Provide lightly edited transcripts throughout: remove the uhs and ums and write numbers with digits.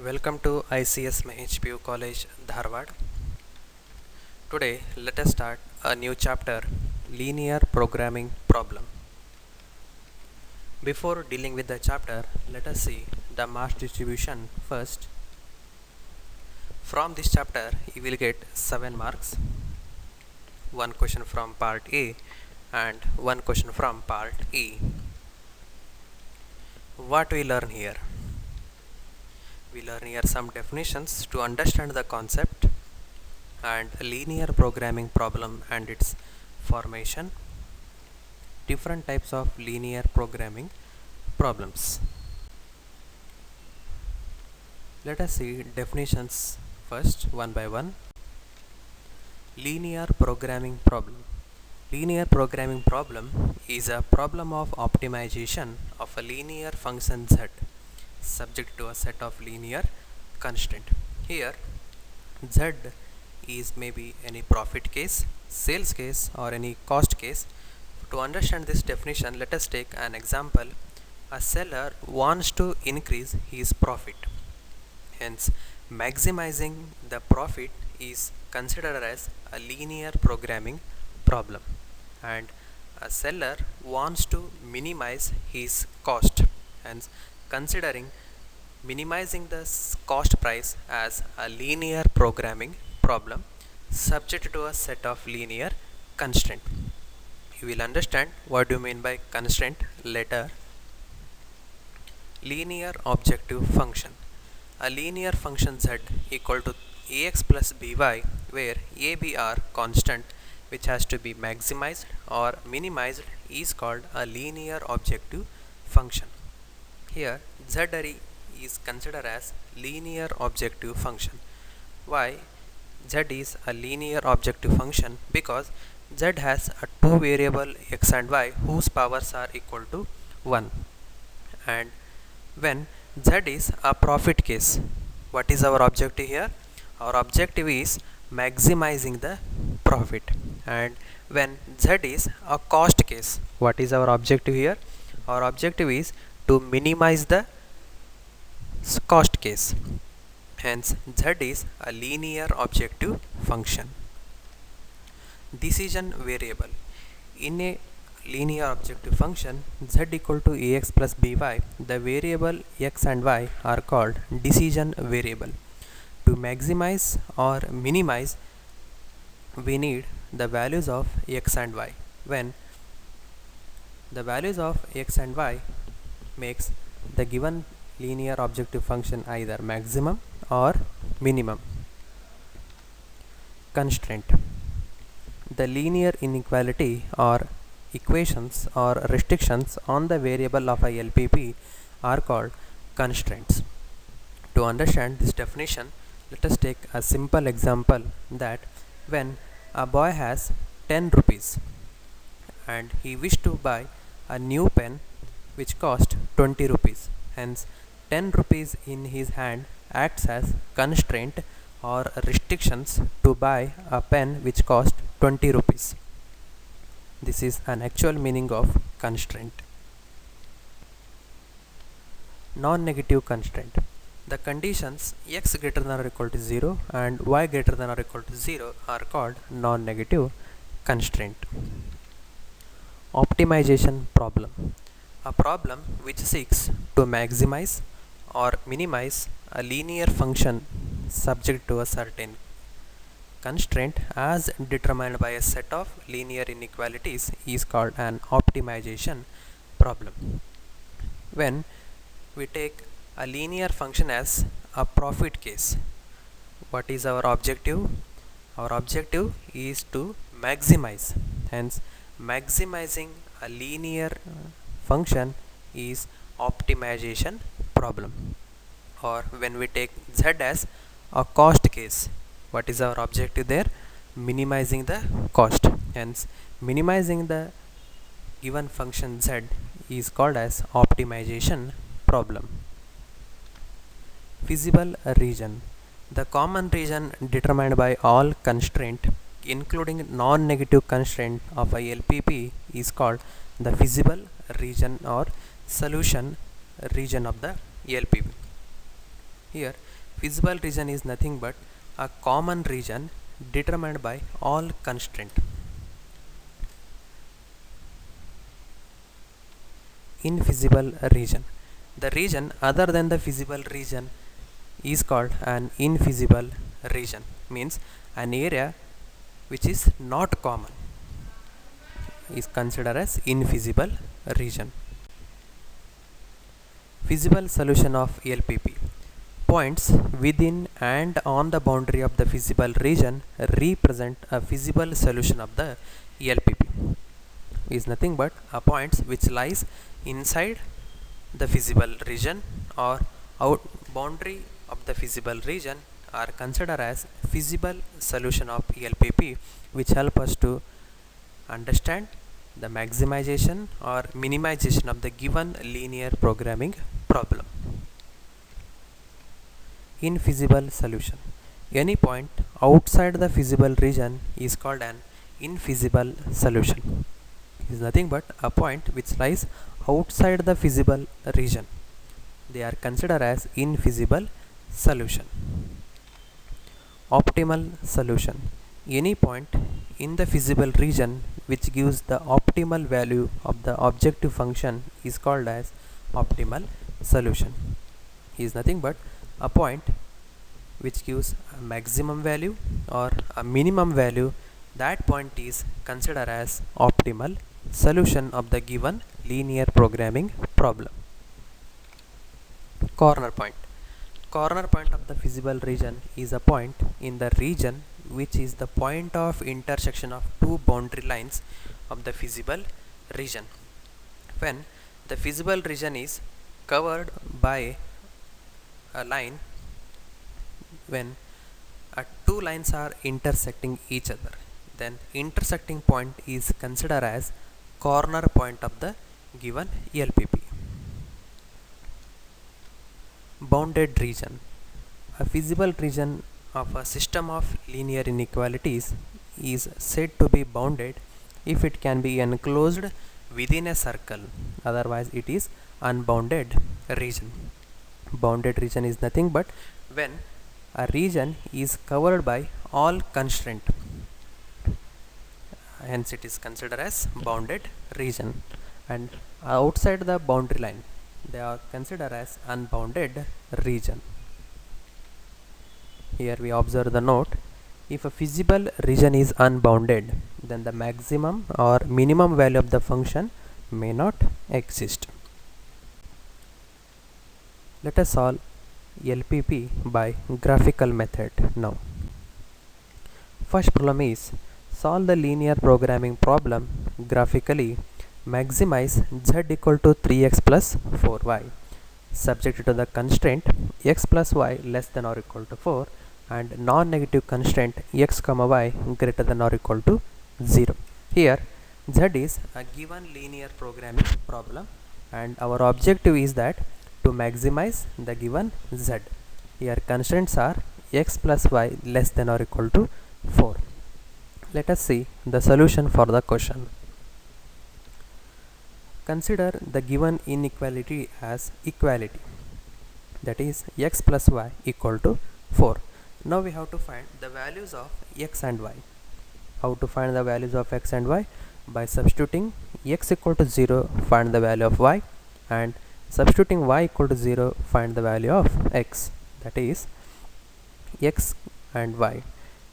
Welcome to ICS MHPU College, Dharwad. Today, let us start a new chapter, Linear Programming Problem. Before dealing with the chapter, let us see the mass distribution first. From this chapter, you will get 7 marks, one question from part A and one question from part E. What we learn here? We learn here some definitions to understand the concept and linear programming problem and its formation, different types of linear programming problems. Let us see definitions first one by one. Linear programming problem. Linear programming problem is a problem of optimization of a linear function z subject to a set of linear constraint. Here z is maybe any profit case, sales case, or any cost case. To understand this definition, let us take an example. A seller wants to increase his profit, hence maximizing the profit is considered as a linear programming problem, and a seller wants to minimize his cost, hence considering minimizing the cost price as a linear programming problem subject to a set of linear constraint. You will understand what do you mean by constraint later. Linear objective function. A linear function z equal to ax plus by, where a, b are constant which has to be maximized or minimized, is called a linear objective function. Here z is considered as linear objective function. Why z is a linear objective function? Because z has a two variable x and y whose powers are equal to 1, and when z is a profit case, what is our objective here? Our objective is maximizing the profit. And when z is a cost case, what is our objective here? Our objective is to minimize the cost case. Hence z is a linear objective function. Decision variable. In a linear objective function z equal to ax plus by, the variable x and y are called decision variable. To maximize or minimize, we need the values of x and y. When the values of x and y makes the given linear objective function either maximum or minimum. Constraint. The linear inequality or equations or restrictions on the variable of a LPP are called constraints. To understand this definition, let us take a simple example that when a boy has 10 rupees and he wished to buy a new pen which cost 20 rupees, hence 10 rupees in his hand acts as constraint or restrictions to buy a pen which cost 20 rupees. This is an actual meaning of constraint. Non-negative constraint. The conditions x greater than or equal to 0 and y greater than or equal to 0 are called non-negative constraint. Optimization problem. A problem which seeks to maximize or minimize a linear function subject to a certain constraint as determined by a set of linear inequalities is called an optimization problem. When we take a linear function as a profit case, what is our objective? Our objective is to maximize. Hence, maximizing a linear function is optimization problem. Or when we take z as a cost case, what is our objective there? Minimizing the cost. Hence, minimizing the given function z is called as optimization problem. Feasible region. The common region determined by all constraint, including non-negative constraint of a LPP, is called the feasible region or solution region of the LPP. Here feasible region is nothing but a common region determined by all constraint. Infeasible region. The region other than the feasible region is called an infeasible region, means an area which is not common is considered as infeasible region. Feasible solution of LPP. Points within and on the boundary of the feasible region represent a feasible solution of the LPP. Is nothing but a points which lies inside the feasible region or out boundary of the feasible region are considered as feasible solution of LPP, which help us to understand the maximization or minimization of the given linear programming problem. Infeasible solution. Any point outside the feasible region is called an infeasible solution. It is nothing but a point which lies outside the feasible region. They are considered as infeasible solution. Optimal solution. Any point in the feasible region which gives the optimal value of the objective function is called as optimal solution. Is nothing but a point which gives a maximum value or a minimum value. That point is considered as optimal solution of the given linear programming problem. Corner point. Corner point of the feasible region is a point in the region which is the point of intersection of two boundary lines of the feasible region. When the feasible region is covered by a line, when two lines are intersecting each other, then intersecting point is considered as corner point of the given LPP. Bounded region. A feasible region of a system of linear inequalities is said to be bounded if it can be enclosed within a circle, otherwise it is unbounded region. Bounded region is nothing but when a region is covered by all constraint, hence it is considered as bounded region, and outside the boundary line they are considered as unbounded region. Here we observe the note, if a feasible region is unbounded, then the maximum or minimum value of the function may not exist. Let us solve LPP by graphical method now. First problem is solve the linear programming problem graphically. Maximize z equal to 3x plus 4y subject to the constraint x plus y less than or equal to 4 and non-negative constraint x comma y greater than or equal to 0. Here z is a given linear programming problem and our objective is that to maximize the given z. Here constraints are x plus y less than or equal to 4. Let us see the solution for the question. Consider the given inequality as equality, that is x plus y equal to 4. Now we have to find the values of x and y. How to find the values of x and y? By substituting x equal to 0, find the value of y, and substituting y equal to 0, find the value of x, that is x and y.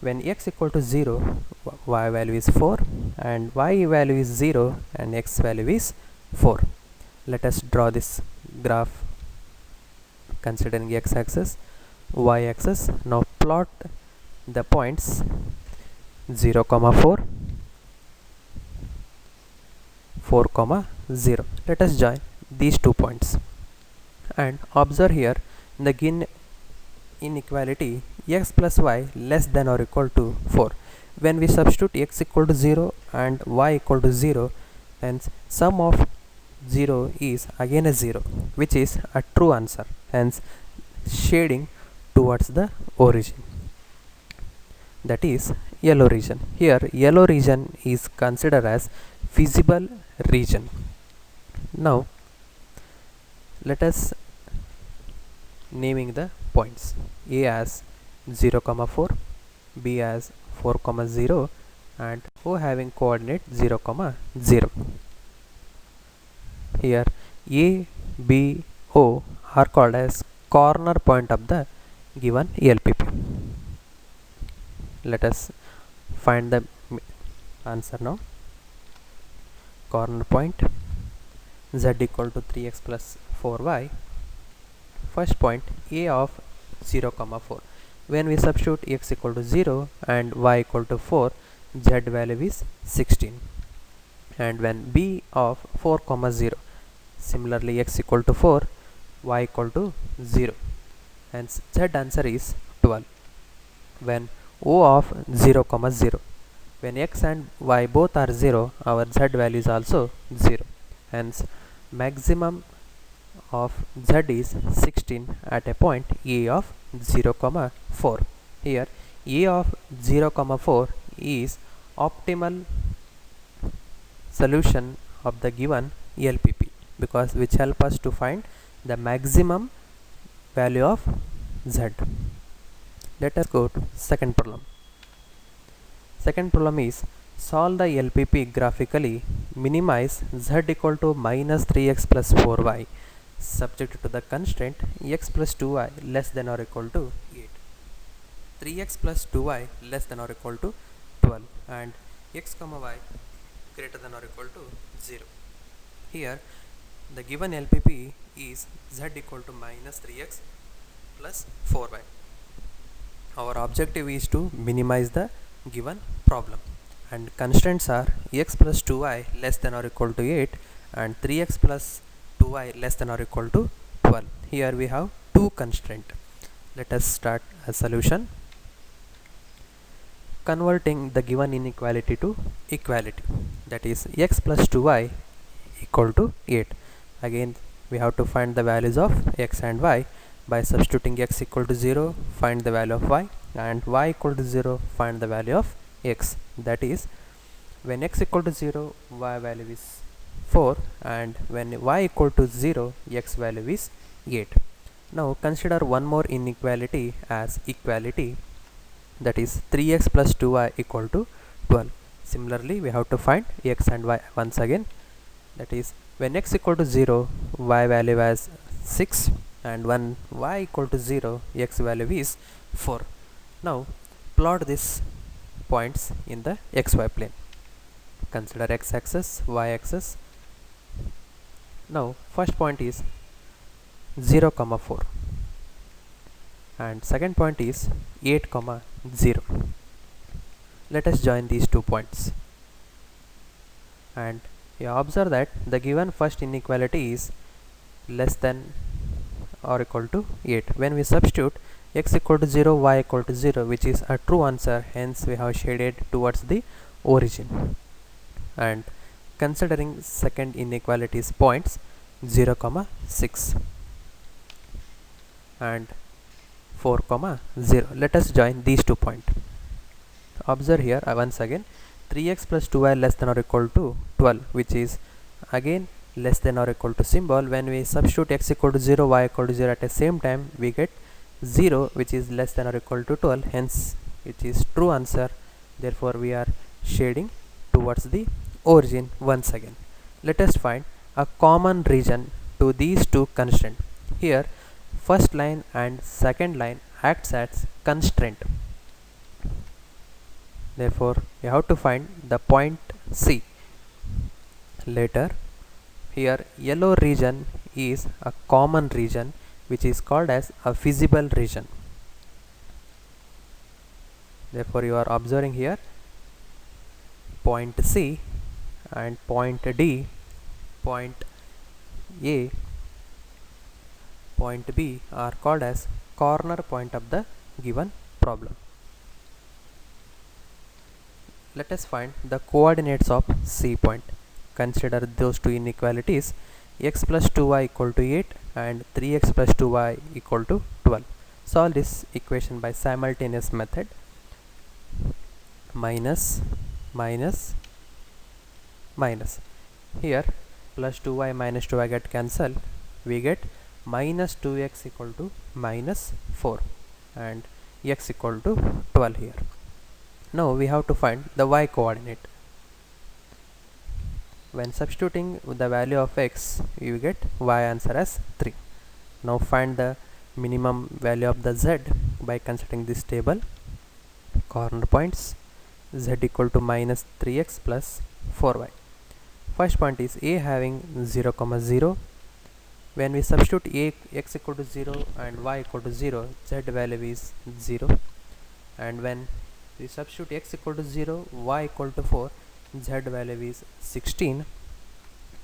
When x equal to 0, y value is 4 and y value is 0 and x value is 4. Let us draw this graph considering x axis, y axis. Now plot the points 0, 4, 4, 0. Let us join these 2 points and observe here the given inequality x plus y less than or equal to 4. When we substitute x equal to 0 and y equal to 0, then sum of 0 is again a 0, which is a true answer, hence shading towards the origin, that is yellow region. Here yellow region is considered as feasible region. Now let us naming the points a as 0, 4, b as 4, 0 and o having coordinate 0, 0. Here a, b, o are called as corner point of the given LPP. Let us find the answer now. Corner point z equal to 3x plus 4y. First point a of 0, 4. When we substitute x equal to 0 and y equal to 4, z value is 16. And when b of 4, 0, similarly x equal to 4, y equal to 0. Hence z answer is 12. When o of 0, 0. When x and y both are 0, our z value is also 0. Hence maximum of z is 16 at a point a of 0, 4. Here a of 0, 4 is optimal solution of the given LPP, because which help us to find the maximum value of z. Let us go to second problem. Second problem is solve the LPP graphically, minimize z equal to minus 3x plus 4y subject to the constraint x plus 2y less than or equal to 8. 3x plus 2y less than or equal to 12 and x comma y greater than or equal to 0. Here the given LPP is z equal to minus 3x plus 4y. Our objective is to minimize the given problem and constraints are x plus 2y less than or equal to 8 and 3x plus 2y less than or equal to 12. Here we have two constraints. Let us start a solution. Converting the given inequality to equality, that is x plus 2y equal to 8. Again we have to find the values of x and y. By substituting x equal to 0, find the value of y, and y equal to 0, find the value of x. That is, when x equal to 0, y value is 4, and when y equal to 0, x value is 8. Now consider one more inequality as equality, that is 3x plus 2y equal to 12. Similarly, we have to find x and y once again. That is, when x equal to 0, y value as 6, and when y equal to 0, x value is 4. Now plot these points in the xy plane. Consider x-axis, y-axis. Now first point is 0, 4 and second point is 8, 0. Let us join these 2 points and you observe that the given first inequality is less than or equal to 8. When we substitute x equal to 0, y equal to 0, which is a true answer, hence we have shaded towards the origin. And considering second inequalities points 0, 6 and 4, 0. Let us join these 2 points. Observe here once again 3x plus 2y less than or equal to 12, which is again less than or equal to symbol. When we substitute x equal to 0, y equal to 0 at the same time, we get 0, which is less than or equal to 12, hence it is true answer. Therefore we are shading towards the origin once again. Let us find a common region to these two constraints. Here first line and second line acts as constraint. Therefore we have to find the point C. Later here yellow region is a common region which is called as a visible region. Therefore you are observing here point C and point D, point A, point B are called as corner point of the given problem. Let us find the coordinates of C point. Consider those two inequalities, x plus 2y equal to 8 and 3x plus 2y equal to 12. Solve this equation by simultaneous method. Minus, minus, minus. Here plus 2y minus 2y get cancelled. We get minus 2x equal to minus 4 and x equal to 12 here. Now we have to find the y coordinate. When substituting the value of x, you get y answer as 3. Now find the minimum value of the z by considering this table. Corner points z equal to minus 3x plus 4y. First point is a having 0, 0. When we substitute x equal to 0 and y equal to 0, z value is 0. And when we substitute x equal to 0, y equal to 4, z value is 16.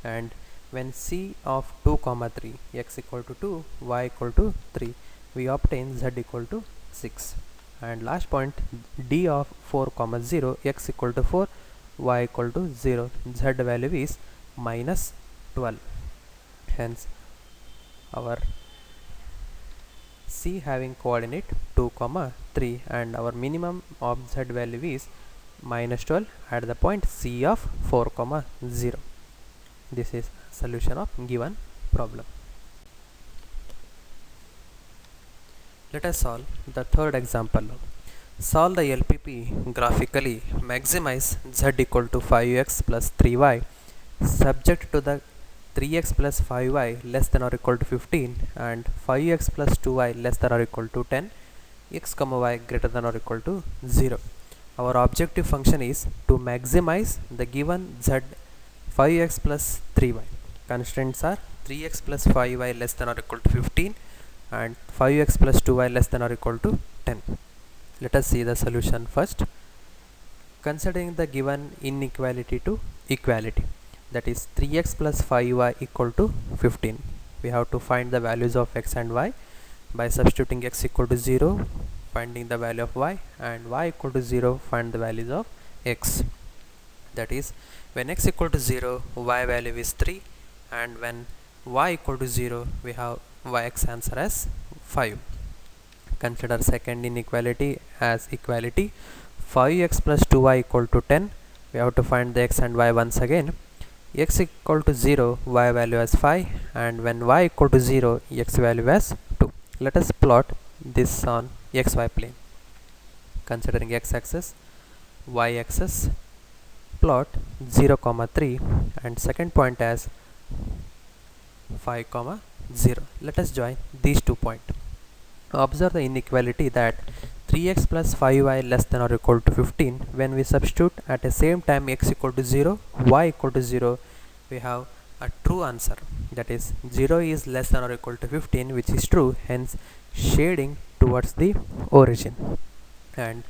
And when c of 2, 3, x equal to 2, y equal to 3, we obtain z equal to 6. And last point, d of 4, 0, x equal to 4, y equal to 0, z value is minus 12. Hence our c having coordinate 2, 3 and our minimum of z value is minus 12 at the point c of 4, 0. This is solution of given problem. Let us solve the third example. Solve the LPP graphically. Maximize z equal to 5x plus 3y subject to the 3x plus 5y less than or equal to 15 and 5x plus 2y less than or equal to 10, x, y greater than or equal to 0. Our objective function is to maximize the given z 5x plus 3y. Constraints are 3x plus 5y less than or equal to 15 and 5x plus 2y less than or equal to 10. Let us see the solution first. Considering the given inequality to equality, that is 3x plus 5y equal to 15. We have to find the values of x and y by substituting x equal to 0, finding the value of y, and y equal to 0, find the values of x. That is, when x equal to 0, y value is 3, and when y equal to 0, we have yx answer as 5. Consider second inequality as equality. 5x plus 2y equal to 10. We have to find the x and y once again. X equal to 0, y value as 5, and when y equal to 0, x value as 2. Let us plot this on xy plane. Considering x-axis, y-axis, plot 0, 3 and second point as 5, 0. Let us join these 2 points. Observe the inequality that 3x plus 5y less than or equal to 15. When we substitute at the same time x equal to 0, y equal to 0, we have a true answer. That is, 0 is less than or equal to 15, which is true, hence shading towards the origin. And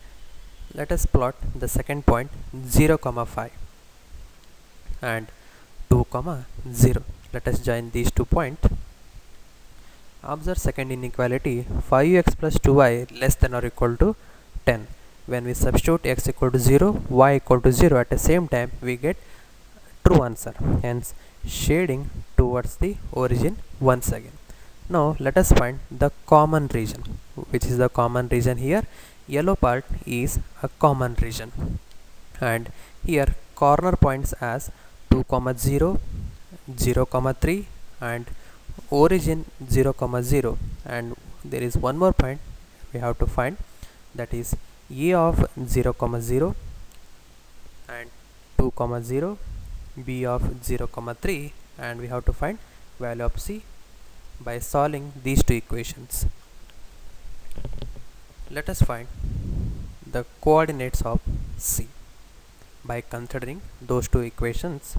let us plot the second point 0, 5 and 2, 0. Let us join these 2 points. Observe second inequality, 5x plus 2y less than or equal to 10. When we substitute x equal to 0, y equal to 0 at the same time, we get true answer, hence shading towards the origin once again. Now let us find the common region. Which is the common region here? Yellow part is a common region, and here corner points as 2, 0, 0, 3 and origin 0, 0, and there is one more point we have to find, that is a of 0, 0 and 2, 0, b of 0, 3, and we have to find value of c by solving these two equations. Let us find the coordinates of c by considering those two equations.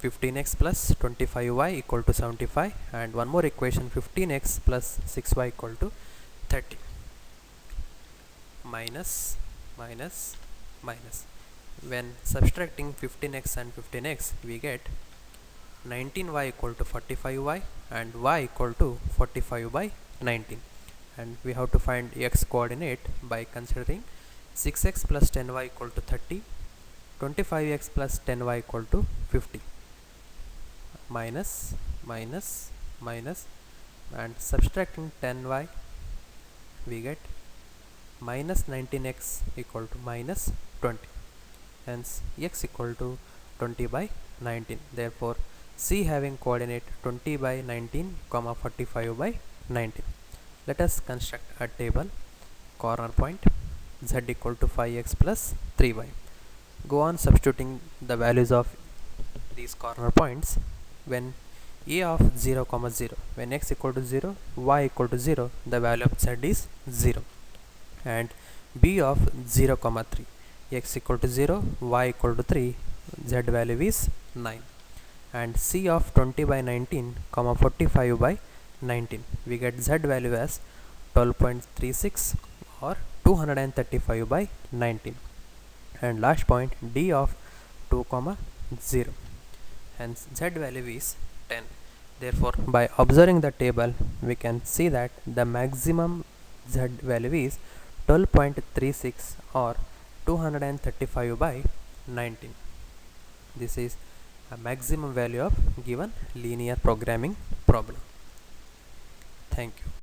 15x plus 25y equal to 75, and one more equation 15x plus 6y equal to 30. Minus, minus, minus. When subtracting 15x and 15x, we get 19y equal to 45y and y equal to 45 by 19. And we have to find x coordinate by considering 6x plus 10y equal to 30, 25x plus 10y equal to 50. Minus, minus, minus, and subtracting 10y, we get minus 19x equal to minus 20. Hence x equal to 20 by 19. Therefore C having coordinate 20 by 19 comma 45 by 19. Let us construct a table. Corner point z equal to 5x plus 3y. Go on substituting the values of these corner points. When a of 0 comma 0, when x equal to 0, y equal to 0, the value of z is 0. And b of 0 comma 3, x equal to 0, y equal to 3, z value is 9. And c of 20 by 19 comma 45 by 19, we get z value as 12.36 or 235 by 19. And last point, d of 2 comma 0, and z value is 10. Therefore, by observing the table, we can see that the maximum z value is 12.36 or 235 by 19. This is a maximum value of given linear programming problem. Thank you.